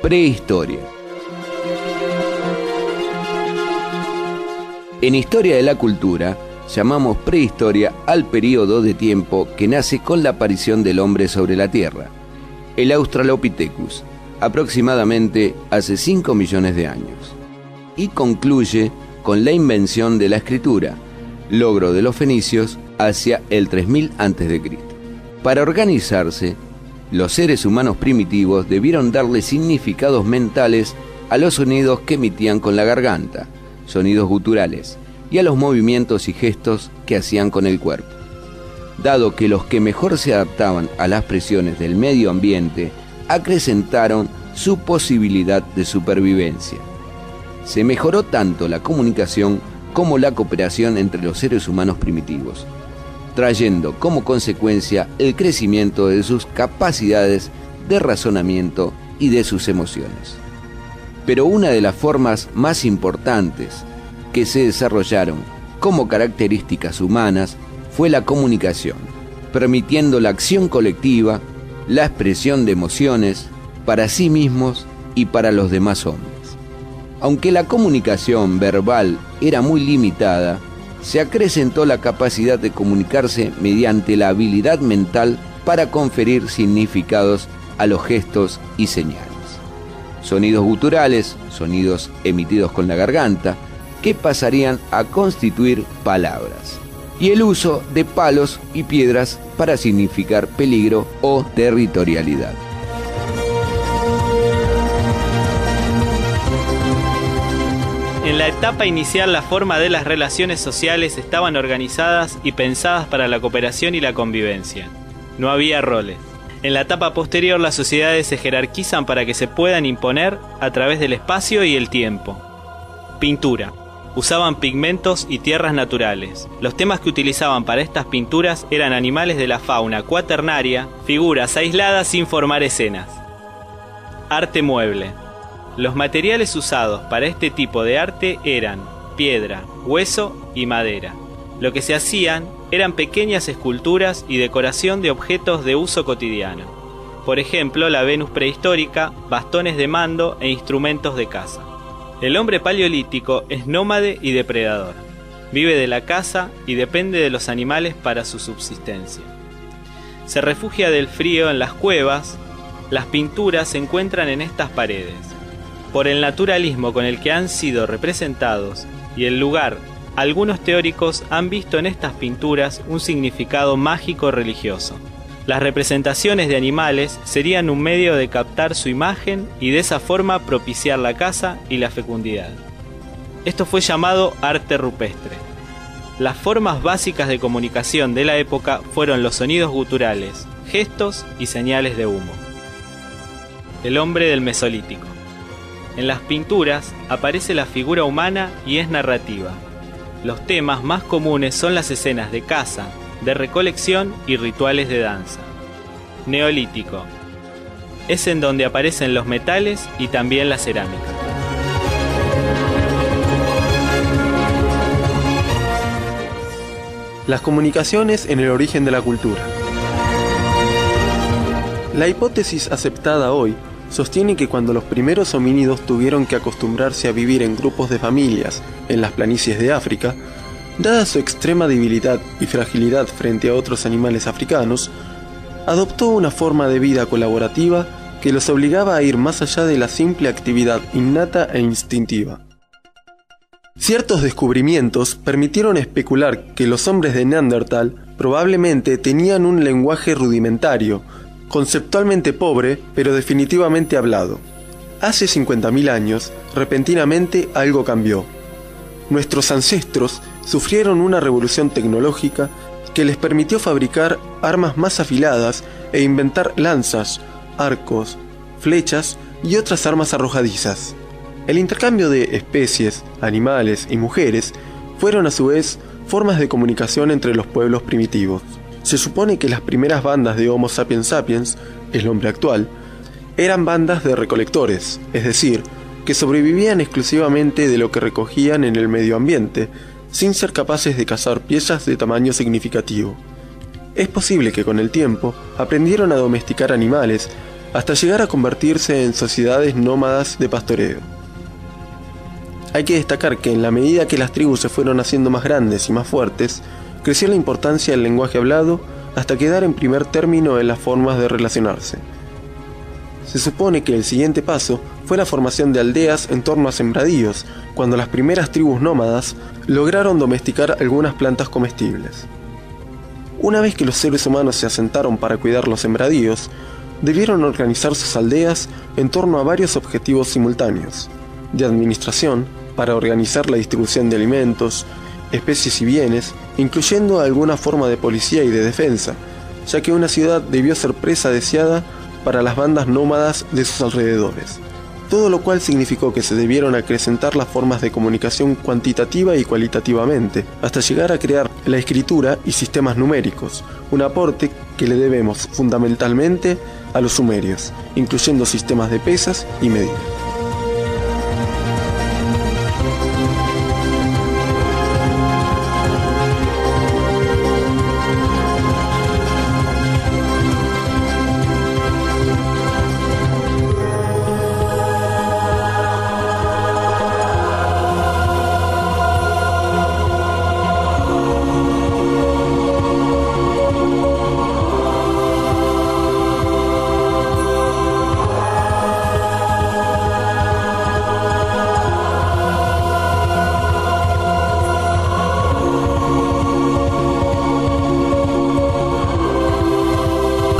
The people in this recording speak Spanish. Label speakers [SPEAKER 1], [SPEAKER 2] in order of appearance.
[SPEAKER 1] Prehistoria. En Historia de la Cultura, llamamos prehistoria al período de tiempo que nace con la aparición del hombre sobre la Tierra, el Australopithecus, aproximadamente hace 5 millones de años, y concluye con la invención de la escritura, logro de los fenicios hacia el 3000 a.C. Para organizarse, los seres humanos primitivos debieron darle significados mentales a los sonidos que emitían con la garganta, sonidos guturales, y a los movimientos y gestos que hacían con el cuerpo. Dado que los que mejor se adaptaban a las presiones del medio ambiente acrecentaron su posibilidad de supervivencia. Se mejoró tanto la comunicación como la cooperación entre los seres humanos primitivos, trayendo como consecuencia el crecimiento de sus capacidades de razonamiento y de sus emociones. Pero una de las formas más importantes que se desarrollaron como características humanas fue la comunicación, permitiendo la acción colectiva, la expresión de emociones para sí mismos y para los demás hombres. Aunque la comunicación verbal era muy limitada, se acrecentó la capacidad de comunicarse mediante la habilidad mental para conferir significados a los gestos y señales. Sonidos guturales, sonidos emitidos con la garganta, que pasarían a constituir palabras. Y el uso de palos y piedras para significar peligro o territorialidad.
[SPEAKER 2] En la etapa inicial, la forma de las relaciones sociales estaban organizadas y pensadas para la cooperación y la convivencia. No había roles. En la etapa posterior, las sociedades se jerarquizan para que se puedan imponer a través del espacio y el tiempo. Pintura. Usaban pigmentos y tierras naturales. Los temas que utilizaban para estas pinturas eran animales de la fauna cuaternaria, figuras aisladas sin formar escenas. Arte mueble. Los materiales usados para este tipo de arte eran piedra, hueso y madera. Lo que se hacían eran pequeñas esculturas y decoración de objetos de uso cotidiano. Por ejemplo, la Venus prehistórica, bastones de mando e instrumentos de caza. El hombre paleolítico es nómade y depredador. Vive de la caza y depende de los animales para su subsistencia. Se refugia del frío en las cuevas. Las pinturas se encuentran en estas paredes. Por el naturalismo con el que han sido representados y el lugar, algunos teóricos han visto en estas pinturas un significado mágico religioso. Las representaciones de animales serían un medio de captar su imagen y de esa forma propiciar la caza y la fecundidad. Esto fue llamado arte rupestre. Las formas básicas de comunicación de la época fueron los sonidos guturales, gestos y señales de humo. El hombre del Mesolítico. En las pinturas aparece la figura humana y es narrativa. Los temas más comunes son las escenas de caza, de recolección y rituales de danza. Neolítico. Es en donde aparecen los metales y también la cerámica.
[SPEAKER 3] Las comunicaciones en el origen de la cultura. La hipótesis aceptada hoy sostiene que cuando los primeros homínidos tuvieron que acostumbrarse a vivir en grupos de familias en las planicies de África, dada su extrema debilidad y fragilidad frente a otros animales africanos, adoptó una forma de vida colaborativa que los obligaba a ir más allá de la simple actividad innata e instintiva. Ciertos descubrimientos permitieron especular que los hombres de Neandertal probablemente tenían un lenguaje rudimentario, conceptualmente pobre, pero definitivamente hablado. Hace 50.000 años, repentinamente algo cambió. Nuestros ancestros sufrieron una revolución tecnológica que les permitió fabricar armas más afiladas e inventar lanzas, arcos, flechas y otras armas arrojadizas. El intercambio de especies, animales y mujeres fueron a su vez formas de comunicación entre los pueblos primitivos. Se supone que las primeras bandas de Homo sapiens sapiens, el hombre actual, eran bandas de recolectores, es decir, que sobrevivían exclusivamente de lo que recogían en el medio ambiente, sin ser capaces de cazar piezas de tamaño significativo. Es posible que con el tiempo aprendieron a domesticar animales hasta llegar a convertirse en sociedades nómadas de pastoreo. Hay que destacar que en la medida que las tribus se fueron haciendo más grandes y más fuertes, creció la importancia del lenguaje hablado hasta quedar en primer término en las formas de relacionarse. Se supone que el siguiente paso fue la formación de aldeas en torno a sembradíos, cuando las primeras tribus nómadas lograron domesticar algunas plantas comestibles. Una vez que los seres humanos se asentaron para cuidar los sembradíos, debieron organizar sus aldeas en torno a varios objetivos simultáneos: de administración, para organizar la distribución de alimentos, especies y bienes, incluyendo alguna forma de policía y de defensa, ya que una ciudad debió ser presa deseada para las bandas nómadas de sus alrededores. Todo lo cual significó que se debieron acrecentar las formas de comunicación cuantitativa y cualitativamente, hasta llegar a crear la escritura y sistemas numéricos, un aporte que le debemos fundamentalmente a los sumerios, incluyendo sistemas de pesas y medidas.